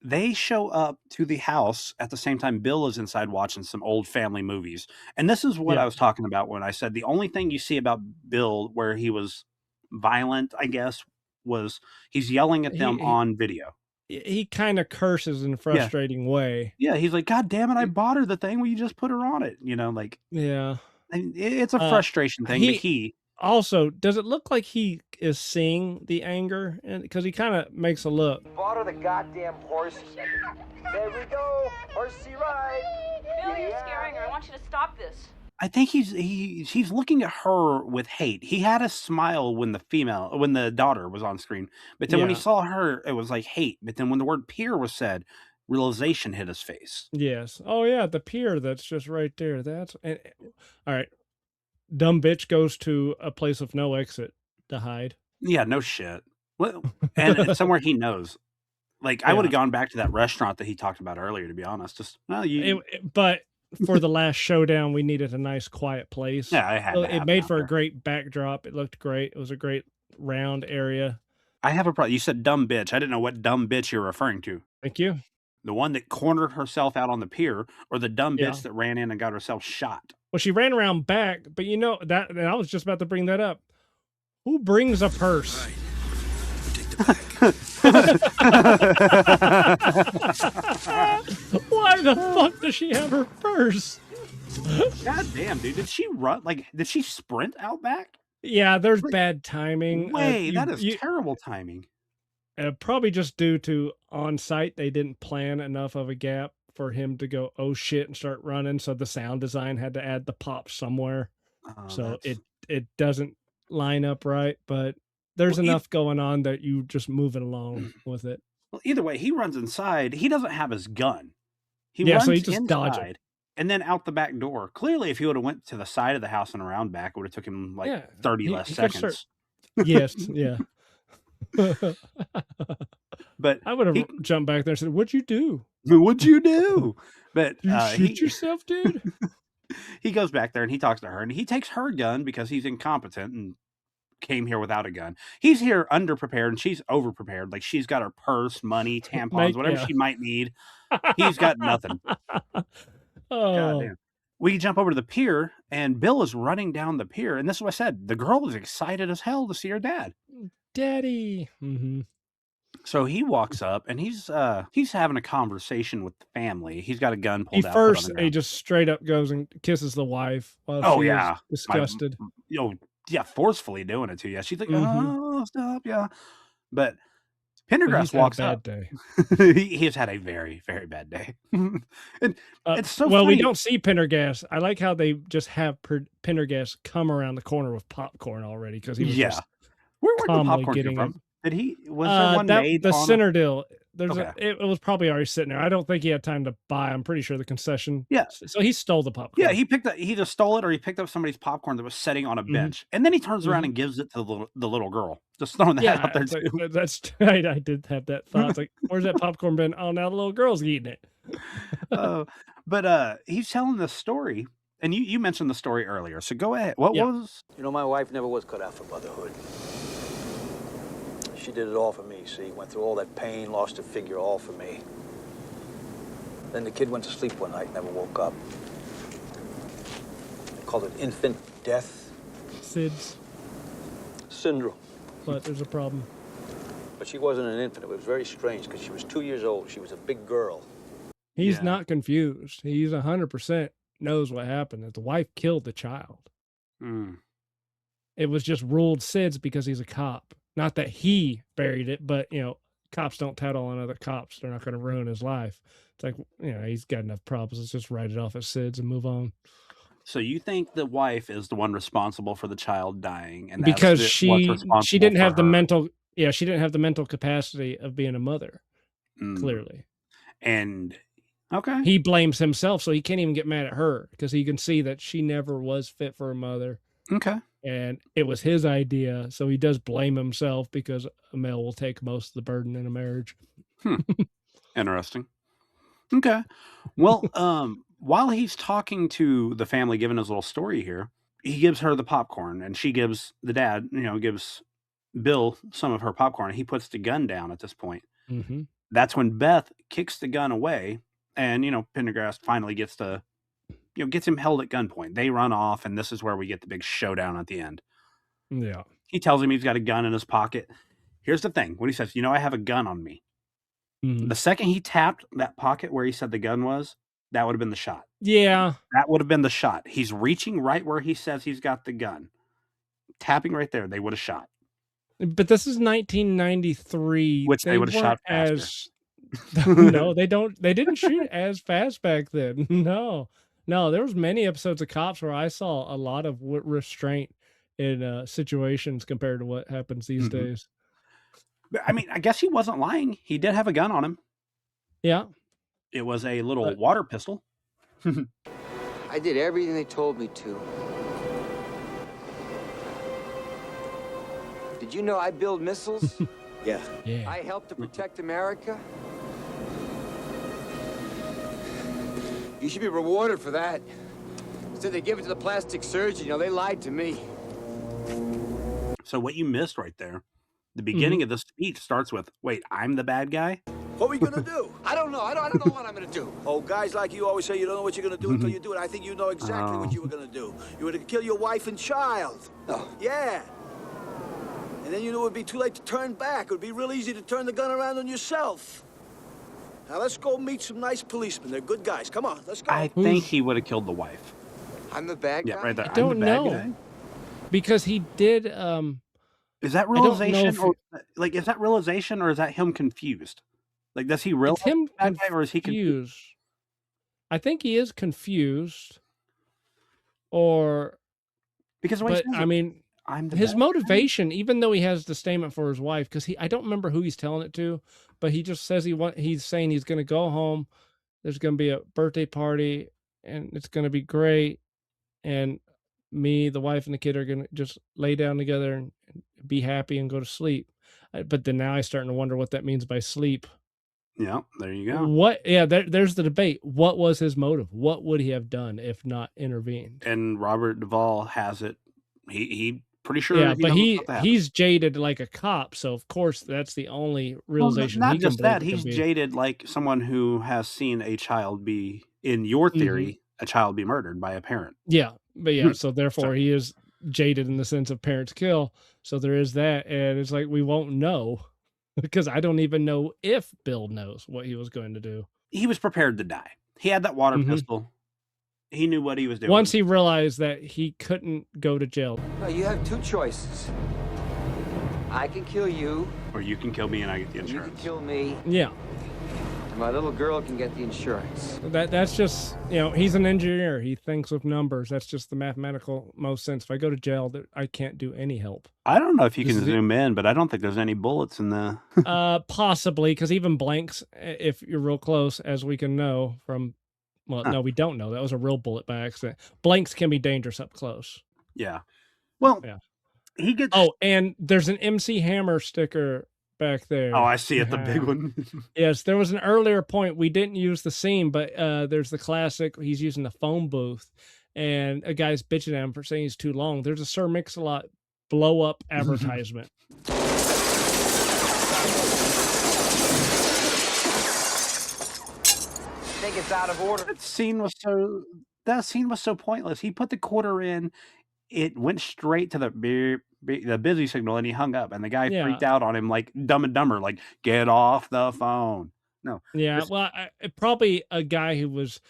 Speaker 2: they show up to the house at the same time Bill is inside watching some old family movies. And this is what I was talking about when I said the only thing you see about Bill where he was violent, I guess, was he's yelling at them on video.
Speaker 3: He kind of curses in a frustrating way.
Speaker 2: Yeah, he's like, God damn it, I bought her the thing. Will you just put her on it?
Speaker 3: Yeah.
Speaker 2: It's a frustration thing, but he...
Speaker 3: Also, does it look like he is seeing the anger? And because he kind of makes a look.
Speaker 5: Bought her the goddamn horse. There we go. Horsey ride.
Speaker 8: Bill, you're scaring her. I want you to stop this.
Speaker 2: I think he's looking at her with hate. He had a smile when the daughter was on screen, but then when he saw her, it was like hate. But then when the word peer was said, realization hit his face.
Speaker 3: Yes. Oh yeah, the pier that's just right there. All right. Dumb bitch goes to a place of no exit to hide.
Speaker 2: Yeah, no shit. Well, and it's somewhere he knows. Like I would have gone back to that restaurant that he talked about earlier. To be honest,
Speaker 3: but for the last showdown, we needed a nice quiet place.
Speaker 2: Yeah, I had.
Speaker 3: It made for a great backdrop. It looked great. It was a great round area.
Speaker 2: I have a problem. You said dumb bitch. I didn't know what dumb bitch you're referring to.
Speaker 3: Thank you.
Speaker 2: The one that cornered herself out on the pier, or the dumb bitch that ran in and got herself shot?
Speaker 3: Well, she ran around back, but you know that, and I was just about to bring that up. Who brings a purse?
Speaker 6: Right. Take the bag.
Speaker 3: Why the fuck does she have her purse?
Speaker 2: God damn, dude. Did she run? Did she sprint out back?
Speaker 3: Yeah, there's bad timing.
Speaker 2: That is terrible timing.
Speaker 3: Probably just due to on site, they didn't plan enough of a gap for him to go, oh shit, and start running. So the sound design had to add the pop somewhere. So it doesn't line up right, but there's enough going on that you just moving along with it.
Speaker 2: Well, either way, he runs inside. He doesn't have his gun. He
Speaker 3: runs
Speaker 2: so he just
Speaker 3: inside
Speaker 2: dodges. And then out the back door. Clearly, if he would have went to the side of the house and around back, it would have took him 30 less seconds.
Speaker 3: Yes, yeah.
Speaker 2: But
Speaker 3: I would have jumped back there and said, "What'd you do?
Speaker 2: What'd you do?" But
Speaker 3: you shoot yourself, dude.
Speaker 2: He goes back there and he talks to her, and he takes her gun because he's incompetent and came here without a gun. He's here underprepared and she's overprepared. Like she's got her purse, money, tampons, whatever she might need. He's got nothing. Goddamn. We jump over to the pier, and Bill is running down the pier, and this is what I said. The girl is excited as hell to see her dad.
Speaker 3: Daddy. Mm-hmm.
Speaker 2: So he walks up, and he's having a conversation with the family. He's got a gun pulled out.
Speaker 3: He just straight up goes and kisses the wife while she is disgusted.
Speaker 2: Forcefully doing it to you. She's like, oh, stop, yeah. But Pendergrass walks
Speaker 3: had a
Speaker 2: up.
Speaker 3: bad
Speaker 2: He has had a very, very bad day. And it's so
Speaker 3: well,
Speaker 2: funny.
Speaker 3: we don't see Pendergast. I like how they just have Pendergast come around the corner with popcorn already because he was just
Speaker 2: where'd the
Speaker 3: calmly
Speaker 2: popcorn
Speaker 3: getting
Speaker 2: come
Speaker 3: it.
Speaker 2: from? Did he? Was there one made
Speaker 3: the
Speaker 2: on
Speaker 3: center deal? There's
Speaker 2: Okay.
Speaker 3: it was probably already sitting there. I don't think he had time to buy. I'm pretty sure the concession.
Speaker 2: Yeah.
Speaker 3: So he stole the popcorn.
Speaker 2: Yeah, he either stole it or he picked up somebody's popcorn that was sitting on a bench, and then he turns around and gives it to the little girl, just throwing that out there
Speaker 3: it's
Speaker 2: too.
Speaker 3: like, that's I did have that thought. It's like, where's that popcorn been? Oh, now the little girl's eating it.
Speaker 2: But he's telling this story, and you mentioned the story earlier, so go ahead. What was?
Speaker 12: You know, my wife never was cut out for motherhood. She did it all for me, see? Went through all that pain, lost her figure, all for me. Then the kid went to sleep one night, never woke up. They called it infant death.
Speaker 3: SIDS.
Speaker 12: Syndrome.
Speaker 3: But there's a problem.
Speaker 12: But she wasn't an infant. It was very strange because she was 2 years old. She was a big girl.
Speaker 3: He's not confused. He's 100% knows what happened. That the wife killed the child. It was just ruled SIDS because he's a cop. Not that he buried it, but, you know, cops don't tattle on other cops. They're not going to ruin his life. It's like, you know, he's got enough problems. Let's just write it off as SIDS and move on.
Speaker 2: So you think the wife is the one responsible for the child dying, and
Speaker 3: because
Speaker 2: that's
Speaker 3: she didn't have the
Speaker 2: her.
Speaker 3: mental, she didn't have the mental capacity of being a mother, clearly.
Speaker 2: And okay,
Speaker 3: he blames himself, so he can't even get mad at her because he can see that she never was fit for a mother.
Speaker 2: Okay.
Speaker 3: And it was his idea, so he does blame himself because a male will take most of the burden in a marriage.
Speaker 2: Interesting. Okay. Well, while he's talking to the family, giving his little story here, he gives her the popcorn, and she gives the dad, gives Bill some of her popcorn. He puts the gun down at this point.
Speaker 3: Mm-hmm.
Speaker 2: That's when Beth kicks the gun away, and, Pendergrass finally gets him held at gunpoint. They run off, and this is where we get the big showdown at the end.
Speaker 3: Yeah.
Speaker 2: He tells him he's got a gun in his pocket. Here's the thing. When he says, I have a gun on me.
Speaker 3: Mm-hmm.
Speaker 2: The second he tapped that pocket where he said the gun was, that would have been the shot.
Speaker 3: Yeah.
Speaker 2: That would have been the shot. He's reaching right where he says he's got the gun. Tapping right there, they would have shot.
Speaker 3: But this is 1993.
Speaker 2: Which they would have shot
Speaker 3: faster. No, they didn't shoot as fast back then. No, there was many episodes of Cops where I saw a lot of restraint in situations compared to what happens these days.
Speaker 2: I mean, I guess he wasn't lying. He did have a gun on him.
Speaker 3: Yeah.
Speaker 2: It was a little water pistol.
Speaker 13: I did everything they told me to. Did you know I build missiles?
Speaker 12: Yeah.
Speaker 13: I helped to protect America. You should be rewarded for that. Instead, they give it to the plastic surgeon. They lied to me.
Speaker 2: So what you missed right there, the beginning of the speech starts with, wait, I'm the bad guy?
Speaker 12: What are we gonna do?
Speaker 13: I don't know. I don't know what I'm gonna do.
Speaker 12: Oh, guys like you always say you don't know what you're gonna do until you do it. I think you know exactly what you were gonna do. You were gonna kill your wife and child.
Speaker 13: Oh.
Speaker 12: Yeah. And then you knew it would be too late to turn back. It would be real easy to turn the gun around on yourself. Now let's go meet some nice policemen. They're good guys. Come on, let's go.
Speaker 2: I think he would have killed the wife.
Speaker 13: I'm the bad guy?
Speaker 2: Yeah, right there.
Speaker 3: I don't know. Because he did...
Speaker 2: Is that realization? Is that realization or is that him confused? Like, does he realize
Speaker 3: him
Speaker 2: bad guy or is he confused?
Speaker 3: I think he is confused. Or...
Speaker 2: Because
Speaker 3: his motivation, even though he has the statement for his wife, because I don't remember who he's telling it to, but he just says he's saying he's going to go home. There's going to be a birthday party and it's going to be great. And me, the wife, and the kid are going to just lay down together and be happy and go to sleep. But then now I'm starting to wonder what that means by sleep.
Speaker 2: Yeah, there you go.
Speaker 3: There's the debate. What was his motive? What would he have done if not intervened?
Speaker 2: And Robert Duvall has it. He pretty sure.
Speaker 3: Yeah, but he's jaded like a cop, so of course that's the only realization.
Speaker 2: Not just that, he's jaded like someone who has seen a child be, in your theory, a child be murdered by a parent.
Speaker 3: Yeah, but so therefore he is jaded in the sense of parents kill. So there is that, and it's like we won't know because I don't even know if Bill knows what he was going to do.
Speaker 2: He was prepared to die. He had that water pistol. He knew what he was doing.
Speaker 3: Once he realized that he couldn't go to jail.
Speaker 13: No, you have two choices. I can kill you.
Speaker 2: Or you can kill me and I get the
Speaker 13: You
Speaker 2: insurance.
Speaker 13: can kill me.
Speaker 3: Yeah.
Speaker 13: And my little girl can get the insurance.
Speaker 3: That's just, he's an engineer. He thinks with numbers. That's just the mathematical most sense. If I go to jail, I can't do any help.
Speaker 2: I don't know if you can zoom in, but I don't think there's any bullets in the...
Speaker 3: Possibly, because even blanks, if you're real close, as we can know from... Well, no, we don't know. That was a real bullet by accident. Blanks can be dangerous up close.
Speaker 2: Yeah. Well,
Speaker 3: yeah.
Speaker 2: He gets...
Speaker 3: Oh, and there's an MC Hammer sticker back there.
Speaker 2: Oh, I see it, the big one.
Speaker 3: Yes, there was an earlier point. We didn't use the scene, but there's the classic. He's using the phone booth, and a guy's bitching at him for saying he's too long. There's a Sir Mix-a-Lot blow-up advertisement.
Speaker 13: I think it's out of order.
Speaker 2: That scene was so pointless. He put the quarter in, it went straight to the busy signal, and he hung up. And the guy freaked out on him like Dumb and Dumber, like, get off the phone. No.
Speaker 3: Yeah, well, probably a guy who was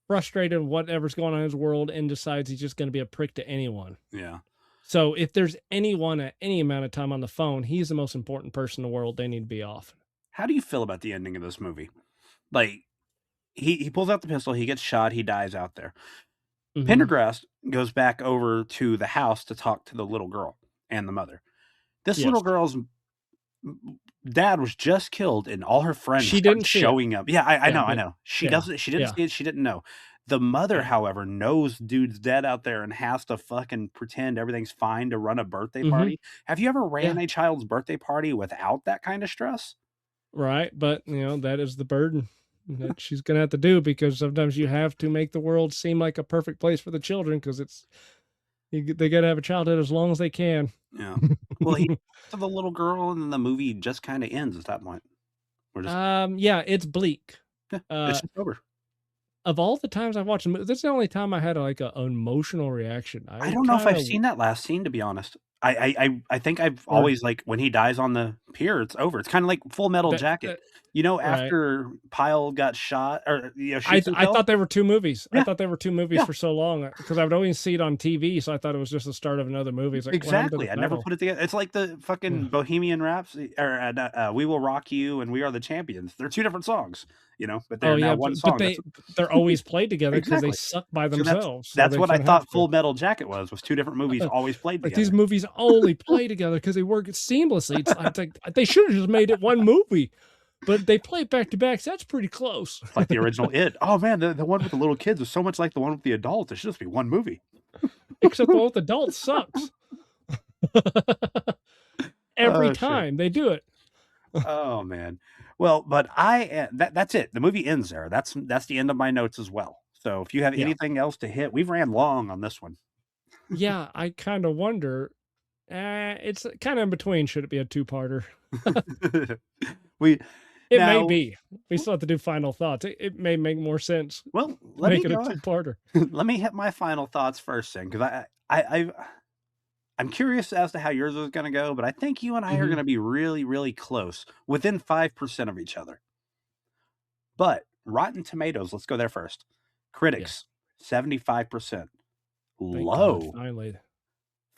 Speaker 3: frustrated with whatever's going on in his world and decides he's just going to be a prick to anyone.
Speaker 2: Yeah.
Speaker 3: So if there's anyone at any amount of time on the phone, he's the most important person in the world. They need to be off.
Speaker 2: How do you feel about the ending of this movie? Like, he pulls out the pistol, he gets shot, he dies out there. Pendergrast goes back over to the house to talk to the little girl and the mother. This little girl's dad was just killed, and all her friends started showing up. Yeah, I know. She didn't see it. She didn't know. The mother, however, knows dude's dead out there and has to fucking pretend everything's fine to run a birthday party. Have you ever ran a child's birthday party without that kind of stress?
Speaker 3: Right, but that is the burden that she's gonna have to do, because sometimes you have to make the world seem like a perfect place for the children, because they gotta have a childhood as long as they can.
Speaker 2: Yeah. Well, he to the little girl, and then the movie just kind of ends at that point.
Speaker 3: Yeah, it's bleak.
Speaker 2: It's just over.
Speaker 3: Of all the times I've watched the movie, that's the only time I had an emotional reaction.
Speaker 2: I don't know if I've seen that last scene, to be honest. I think I've always, like, when he dies on the pier, it's over. It's kind of like Full Metal Jacket. After Pyle got shot, or
Speaker 3: I thought they were two movies. I thought they were two movies for so long, because I would always see it on TV, so I thought it was just the start of another movie. It's like,
Speaker 2: exactly. I never put it together. It's like the fucking Bohemian Rhapsody, or We Will Rock You and We Are the Champions. They're two different songs, but they're now one song.
Speaker 3: But they're always played together because they suck by themselves.
Speaker 2: So that's what I thought Full Metal Jacket was two different movies always played together.
Speaker 3: These movies only play together because they work seamlessly. It's like they should have just made it one movie. But they play back to back, so that's pretty close.
Speaker 2: It's like the original It. Oh man, the one with the little kids is so much like the one with the adults. It should just be one movie.
Speaker 3: Except the one with adults sucks. Every time they do it.
Speaker 2: Oh man. Well, but that's it. The movie ends there. That's the end of my notes as well. So if you have anything else to hit, we've ran long on this one.
Speaker 3: Yeah, I kind of wonder. It's kind of in between. Should it be a two-parter? It may be. We still have to do final thoughts. It may make more sense.
Speaker 2: Well,
Speaker 3: make it a two-parter.
Speaker 2: Let me hit my final thoughts first, then, because I'm curious as to how yours is going to go, but I think you and I are going to be really, really close, within 5% of each other. But Rotten Tomatoes, let's go there first. Critics, 75%. Low.
Speaker 3: God, finally.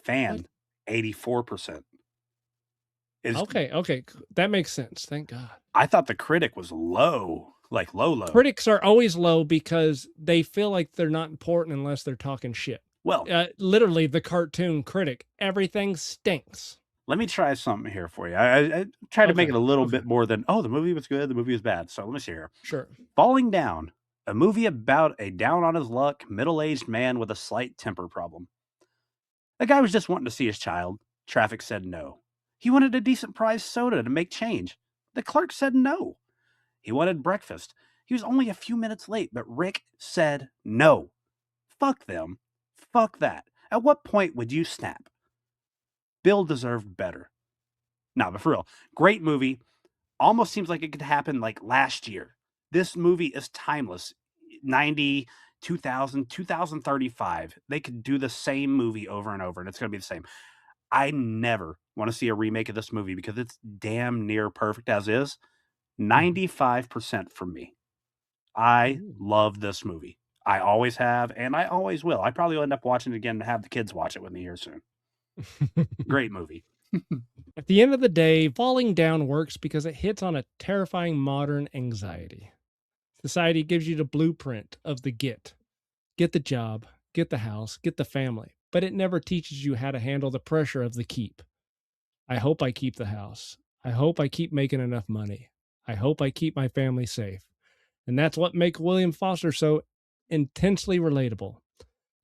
Speaker 2: Fan, 84%.
Speaker 3: Okay. That makes sense. Thank God.
Speaker 2: I thought the critic was low, like low.
Speaker 3: Critics are always low because they feel like they're not important unless they're talking shit.
Speaker 2: Well,
Speaker 3: literally the cartoon critic, everything stinks.
Speaker 2: Let me try something here for you. I try to make it a little bit more than, the movie was good, the movie was bad. So let me see here.
Speaker 3: Sure.
Speaker 2: Falling Down, a movie about a down on his luck, middle-aged man with a slight temper problem. The guy was just wanting to see his child. Traffic said no. He wanted a decent priced soda to make change. The clerk said no. He wanted breakfast. He was only a few minutes late, but Rick said no. Fuck them. Fuck that. At what point would you snap? Bill deserved better. No, but for real, great movie. Almost seems like it could happen like last year. This movie is timeless. 90, 2000, 2035. They could do the same movie over and over, and it's going to be the same. I never want to see a remake of this movie because it's damn near perfect as is. 95% from me. I love this movie. I always have, and I always will. I probably will end up watching it again to have the kids watch it with me here soon. Great movie.
Speaker 3: At the end of the day, falling down works because it hits on a terrifying modern anxiety. Society gives you the blueprint of the get the job, get the house, get the family, but it never teaches you how to handle the pressure of the keep. I hope I keep the house. I hope I keep making enough money. I hope I keep my family safe. And that's what makes William Foster so intensely relatable.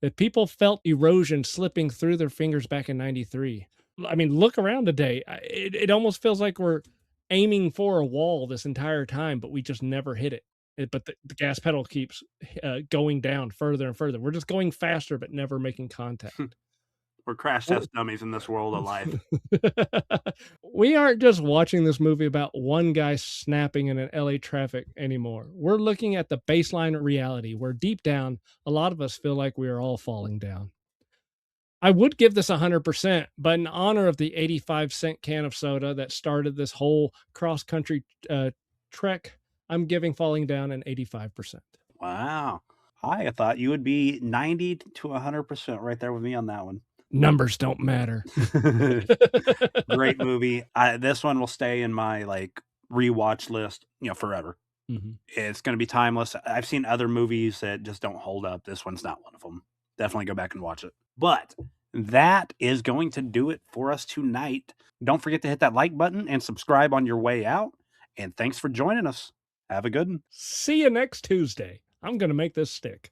Speaker 3: That people felt erosion slipping through their fingers back in 93. I mean, look around today. It almost feels like we're aiming for a wall this entire time, but we just never hit it. But the gas pedal keeps going down further and further. We're just going faster, but never making contact.
Speaker 2: We're crash test dummies in this world of life.
Speaker 3: We aren't just watching this movie about one guy snapping in an LA traffic anymore. We're looking at the baseline reality where deep down, a lot of us feel like we are all falling down. I would give this 100%, but in honor of the 85-cent can of soda that started this whole cross-country trek, I'm giving Falling Down an 85%.
Speaker 2: Wow. I thought you would be 90 to 100% right there with me on that one.
Speaker 3: Numbers don't matter.
Speaker 2: Great movie. This one will stay in my rewatch list, forever.
Speaker 3: Mm-hmm.
Speaker 2: It's going to be timeless. I've seen other movies that just don't hold up. This one's not one of them. Definitely go back and watch it. But that is going to do it for us tonight. Don't forget to hit that like button and subscribe on your way out. And thanks for joining us. Have a good one.
Speaker 3: See you next Tuesday. I'm going to make this stick.